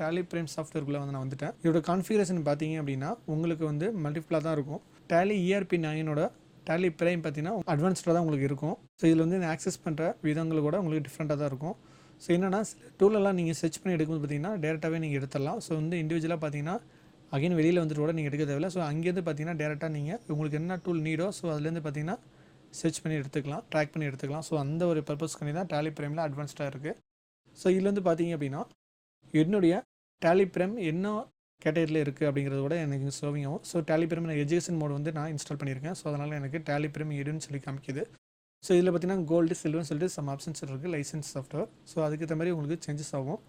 Tally prime சாஃப்ட்வேர்க்குள்ளே வந்து நான் வந்துட்டேன். இதோட கான்ஃபிகரேஷன் பார்த்தீங்க அப்படின்னா உங்களுக்கு வந்து மல்டிபிளாக தான் இருக்கும். டேலி ERP 9ஓட டேலி பிரைம் பார்த்தீங்கன்னா அட்வான்ஸ்டாக தான் உங்களுக்கு இருக்கும். ஸோ இதில் வந்து ஆக்சஸ் பண்ணுற விதங்கள் கூட உங்களுக்கு டிஃப்ரெண்ட்டாக தான் இருக்கும். ஸோ என்னென்னா சில டூலெல்லாம் நீங்கள் சர்ச் பண்ணி எடுக்கும்போது பார்த்தீங்கன்னா டேரெக்டாகவே நீங்கள் எடுத்துடலாம். ஸோ வந்து இண்டிவிஜுவலாக பார்த்தீங்கன்னா அகைன் வெளியில் வந்துட்டு கூட நீங்கள் எடுக்க தேவையில்லை. ஸோ அங்கேருந்து பார்த்தீங்கன்னா டேரெக்டாக நீங்கள் உங்களுக்கு என்ன டூல் நீடோ ஸோ அதுலேருந்து பார்த்தீங்கன்னா சர்ச் பண்ணி எடுத்துக்கலாம், ட்ராக் பண்ணி எடுத்துக்கலாம். ஸோ அந்த ஒரு பர்பஸ்க்காண்டி தான் டேலி பிரைமில் அட்வான்ஸ்டாக இருக்குது. ஸோ இதில் வந்து பார்த்தீங்க அப்படின்னா என்னுடைய டேலி பிரைம் என்ன கேட்டகரியில் இருக்குது அப்படிங்கிறத விட எனக்கு ஷோவிங் ஆகும். ஸோ டேலி பிரைம் நான் எஜுகேஷன் மோட் வந்து நான் இன்ஸ்டால் பண்ணியிருக்கேன். ஸோ அதனால் எனக்கு டேலி பிரைம் எடுன்னு சொல்லி காமிக்குது. ஸோ இதில் பார்த்தீங்கன்னா கோல்டு சில்வர்னு சொல்லிட்டு சம் ஆப்ஷன்ஸ் இருக்குது லைசன்ஸ் சாஃப்ட்வேர். ஸோ அதுக்கேற்ற மாதிரி உங்களுக்கு சேஞ்சஸ் ஆகும்.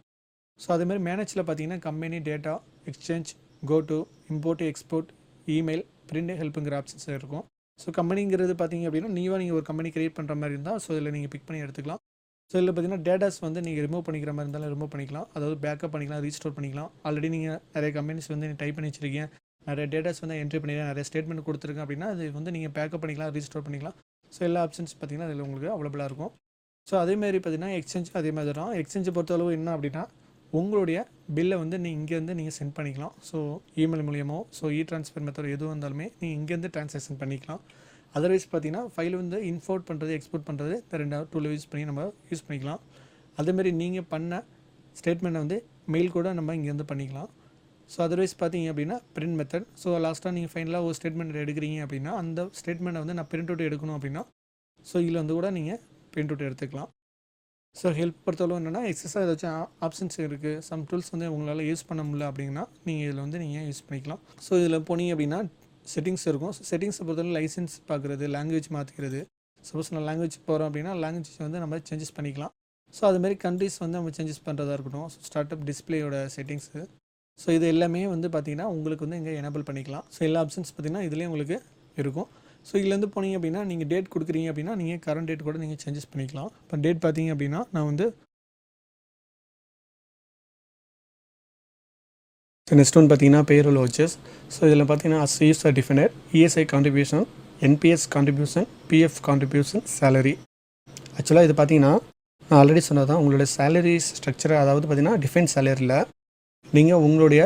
ஸோ அதேமாதிரி மேனேஜில் பார்த்தீங்கன்னா company data exchange go to import export email print ஹெல்ப்புங்கிற ஆப்ஷன்ஸ் இருக்கும். ஸோ கம்பெனிங்கிறது பார்த்தீங்க அப்படின்னா நீங்கள் ஒரு கம்பெனி கிரியேட் பண்ணுற மாதிரி இருந்தால் ஸோ இதில் நீங்கள் பிக் பண்ணி எடுத்துக்கலாம். ஸோ இதில் பார்த்தீங்கன்னா டேட்டாஸ் வந்து நீங்கள் ரிமூவ் பண்ணிக்கிற மாதிரி இருந்தாலும் ரிமூவ் பண்ணிக்கலாம், அதாவது பேக்கப் பண்ணிக்கலாம், ரீஸ்டோர் பண்ணிக்கலாம். ஆல்ரெடி நீங்கள் நிறைய கம்பெனிஸ் வந்து நீங்கள் டைப் பண்ணி வச்சிருக்கீங்க, நிறைய டேட்டாஸ் வந்து என்ட்ரி பண்ணிக்கலாம், நிறைய ஸ்டேட்மெண்ட் கொடுத்துருக்கேன் அப்படின்னா அது வந்து நீங்கள் பேக்கப் பண்ணிக்கலாம், ரீஸ்டோர் பண்ணிக்கலாம். ஸோ எல்லா ஆப்ஷன்ஸ் பார்த்தீங்கன்னா அதில் உங்களுக்கு அவைலபிளாக இருக்கும். ஸோ அதேமாதிரி பார்த்தீங்கன்னா எக்ஸ்சேஞ்ச் அதே மாதிரி தான். எக்ஸ்சேஞ்சை பொறுத்தளவு என்ன அப்படின்னா உங்களுடைய பில்லை வந்து இங்கேருந்து நீங்கள் சென்ட் பண்ணிக்கலாம். ஸோ இமெயில் மூலியமோ ஸோ ட்ரான்ஸ்ஃபர் மெத்தட் எதுவும் இருந்தாலுமே நீங்கள் இங்கேருந்து ட்ரான்சாக்ஷன் பண்ணிக்கலாம். அதர்வைஸ் பார்த்தீங்கன்னா ஃபைல் வந்து இம்போர்ட் பண்ணுறது எக்ஸ்போர்ட் பண்ணுறது இந்த 2 டூல் யூஸ் பண்ணி நம்ம யூஸ் பண்ணிக்கலாம். அதேமாதிரி நீங்கள் பண்ண ஸ்டேட்மெண்ட்டை வந்து மெயில் கூட நம்ம இங்கேருந்து பண்ணிக்கலாம். ஸோ அதர்வைஸ் பார்த்தீங்க அப்படின்னா பிரிண்ட் மெத்தட். ஸோ லாஸ்ட்டாக நீங்கள் ஃபைனலாக ஒரு ஸ்டேட்மெண்ட் எடுக்கிறீங்க அப்படின்னா அந்த ஸ்டேட்மெண்ட்டை வந்து நான் பிரிண்ட் அவுட் எடுக்கணும் அப்படின்னா ஸோ இதில் வந்து கூட நீங்கள் பிரிண்ட் அவுட் எடுத்துக்கலாம். ஸோ ஹெல்ப் பொறுத்தளவு என்னென்னா எக்ஸஸாக ஏதாச்சும் ஆப்ஷன்ஸ் இருக்குது, சம் டூல்ஸ் வந்து உங்களால் யூஸ் பண்ண முடியல அப்படின்னா நீங்கள் இதில் வந்து நீங்கள் யூஸ் பண்ணிக்கலாம். ஸோ இதில் போனீங்க அப்படின்னா செட்டிங்ஸ் இருக்கும். செட்டிங்ஸை பொறுத்தவரை லைசன்ஸ் பார்க்குறது, லாங்குவேஜ் மாற்றிக்கிறது. சப்போஸ் நான் லாங்குவேஜ் போகிறோம் அப்படின்னா லாங்குவேஜ் வந்து நம்ம சேஞ்சஸ் பண்ணிக்கலாம். ஸோ அதுமாதிரி கண்ட்ரிஸ் வந்து நம்ம சேஞ்சஸ் பண்ணுறதா இருக்கட்டும். ஸோ ஸ்டார்ட் அப் டிஸ்பிளேயோட செட்டிங்ஸு. ஸோ இது எல்லாமே வந்து பார்த்திங்கன்னா உங்களுக்கு வந்து இங்கே எனேபிள் பண்ணிக்கலாம். ஸோ எல்லா ஆப்ஷன்ஸ் பார்த்திங்கன்னா இதுலேயும் உங்களுக்கு இருக்கும். ஸோ இதுலேருந்து போனீங்க அப்படின்னா நீங்கள் டேட் கொடுக்குறீங்க அப்படின்னா நீங்கள் கரண்ட் டேட் கூட நீங்கள் சேஞ்சஸ் பண்ணிக்கலாம். இப்போ டேட் பார்த்தீங்க அப்படின்னா நான் வந்து நெக்ஸ்ட் ஒன் பார்த்தீங்கன்னா பேரோல் வவுச்சர்ஸ். ஸோ இதில் பார்த்தீங்கன்னா as user definer, ESI contribution, NPS contribution, PF contribution, salary. ஆக்சுவலாக இது பார்த்தீங்கன்னா நான் ஆல்ரெடி சொன்னது தான் உங்களுடைய சேலரி ஸ்ட்ரக்சர், அதாவது பார்த்தீங்கன்னா டிஃபைன் சேலரியில் நீங்கள் உங்களுடைய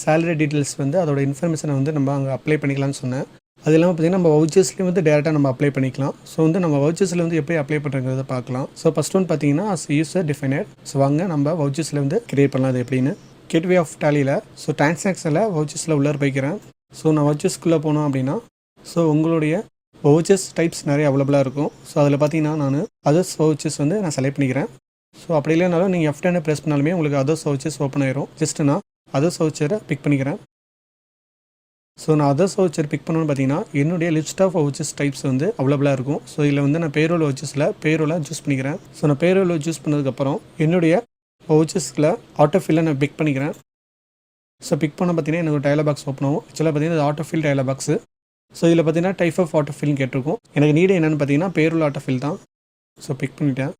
சேலரி டீட்டெயில்ஸ் வந்து அதோட இன்ஃபர்மேஷனை வந்து நம்ம அங்கே அப்ளை பண்ணிக்கலாம்னு சொன்னேன். அது இல்லாமல் பார்த்தீங்கன்னா நம்ம வவுச்சர்ஸ்லேயும் வந்து டேரெக்டாக நம்ம அப்ளை பண்ணிக்கலாம். ஸோ வந்து நம்ம வவுச்சர்ஸில் வந்து எப்படி அப்ளை பண்ணுறங்கிறத பார்க்கலாம். ஸோ ஃபஸ்ட் ஒன் பார்த்தீங்கன்னா அஸ் யூசர் டிஃபைனர். ஸோ வாங்க நம்ம வவுச்சர்ஸில் வந்து கிரியேட் பண்ணலாம். அது எப்படின்னு கேட்வே ஆஃப் டேலியில் ஸோ ட்ரான்சாக்ஷனில் வவுச்சர்ஸில் உள்ளே போய்க்கிறேன். ஸோ நான் வவுச்சர்ஸ்குள்ளே போனோம் அப்படின்னா ஸோ உங்களுடைய வவுச்சர்ஸ் டைப்ஸ் நிறைய அவைலபிளாக இருக்கும். ஸோ அதில் பார்த்தீங்கன்னா நான் அதர்ஸ் வவுச்சர்ஸ் வந்து நான் செலக்ட் பண்ணிக்கிறேன். ஸோ அப்படி இல்லைனாலும் நீங்கள் F10 ப்ரெஸ் பண்ணாலுமே உங்களுக்கு அதர்ஸ் வவுச்சர்ஸ் ஓப்பன் ஆயிரும். ஜஸ்ட் நான் அதர்ஸ் வவுச்சரை பிக் பண்ணிக்கிறேன். ஸோ நான் அதர்ஸ் வவுச்சர் பிக் பண்ணணும்னு பார்த்தீங்கன்னா என்னுடைய லிஸ்ட் ஆஃப் வவுச்சர்ஸ் டைப்ஸ் வந்து அவைலபிளாக இருக்கும். ஸோ இதில் வந்து நான் பேரோல் வவுச்சர்ஸில் பேரோலை சூஸ் பண்ணிக்கிறேன். ஸோ நான் பேரோலை சூஸ் பண்ணதுக்கப்புறம் என்னுடைய வவுச்சர்ஸில் ஆட்டோஃபில்லை நான் பிக் பண்ணிக்கிறேன். ஸோ பிக் பண்ண பார்த்தீங்கன்னா எனக்கு ஒரு டயலாக் பாக்ஸ் ஓப்பன் ஆகும். ஆக்சுவலாக பார்த்தீங்கன்னா இது ஆட்டோஃபில் டயலாக் பாக்ஸு. ஸோ இதில் பார்த்தீங்கன்னா டைப் ஆஃப் ஆட்டோஃபில்னு கேட்டிருக்கும். எனக்கு நீடு என்னென்னு பார்த்தீங்கன்னா பேரோல் ஆட்டோஃபில் தான். ஸோ பிக் பண்ணிட்டேன்.